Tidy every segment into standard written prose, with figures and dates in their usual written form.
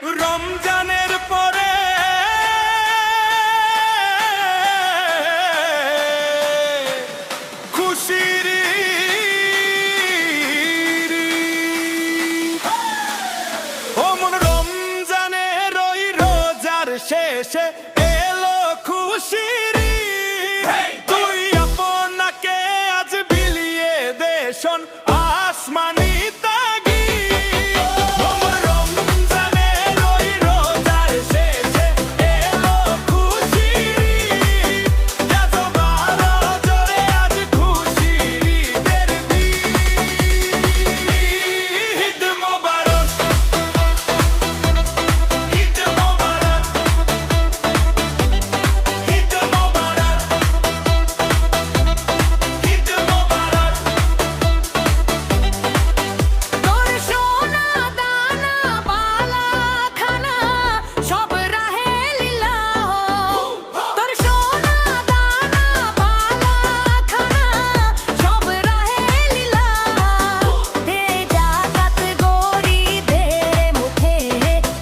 রমজানের পরে খুশির ওমন রমজানের ওই রোজার শেষে এলো খুশির তুই আপনাকে আজ বিলিয়ে দে শোন আসমানি তাগি ওমন রমজানের ওই রোজার শেষে এলো খুশির যত বারো জোরে আজ খুশির ঈদ মোবারক ঈদ মোবারক ঈদ মোবারক ঈদ মোবারক তোর সোনা দানা বালা খানা সব রাহে লিল্লাহ তোর সোনা দানা বালা খানা সব রাহে লিল্লাহ হে জাকাত গরিবের মুখে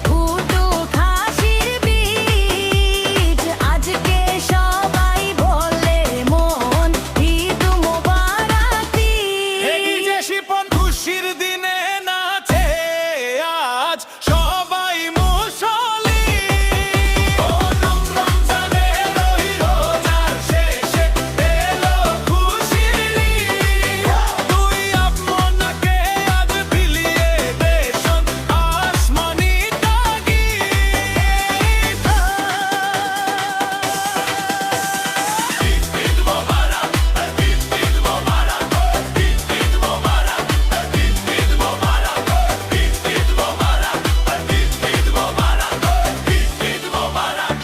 ফুটু খাসির বীজ আজকে সবাই বলে মন ঈদ মোবারক এই যে শিপন খুশির দিনে নাচে আজ সবাই মুসলি ও রমজানের ওই রোজার শেষে এলো খুশির তুই আপনাকে আজ বিলিয়ে দে শোন আসমানি তাগি ঈদ মোবারক ঈদ মোবারক ঈদ মোবারক ঈদ মোবারক ঈদ মোবারক ঈদ মোবারক ঈদ মোবারক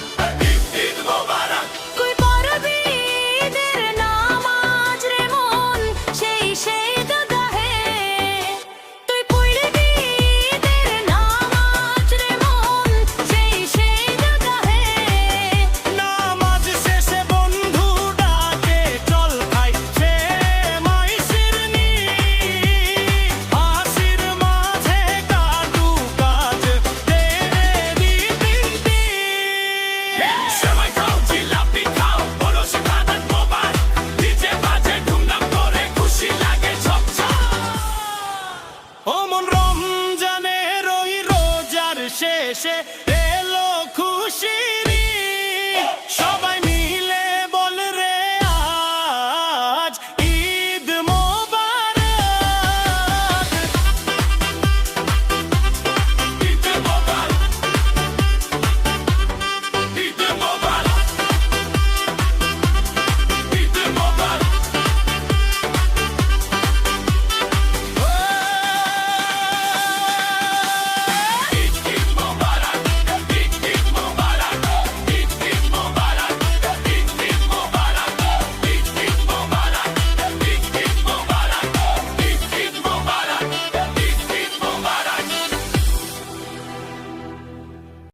ঈদ মোবারক কই পড়বি ঈদের নামাজ রে মন সেই গাহে তুই পড়বি ঈদের নামাজ রে মন সেই গাহে নামাজ শেষে বন্ধু ডাকে চল খাই সে মাইশির নি হাসির মাঝে কাটু কাজ তেরে দিনটি সবাই খাও জিলাপি খাও বলো সে খাদান মোবারক ডিজে বাজে ধুমধাম করে খুশি লাগে ঝকঝক ওমন রমজানের ওই রোজার শেষে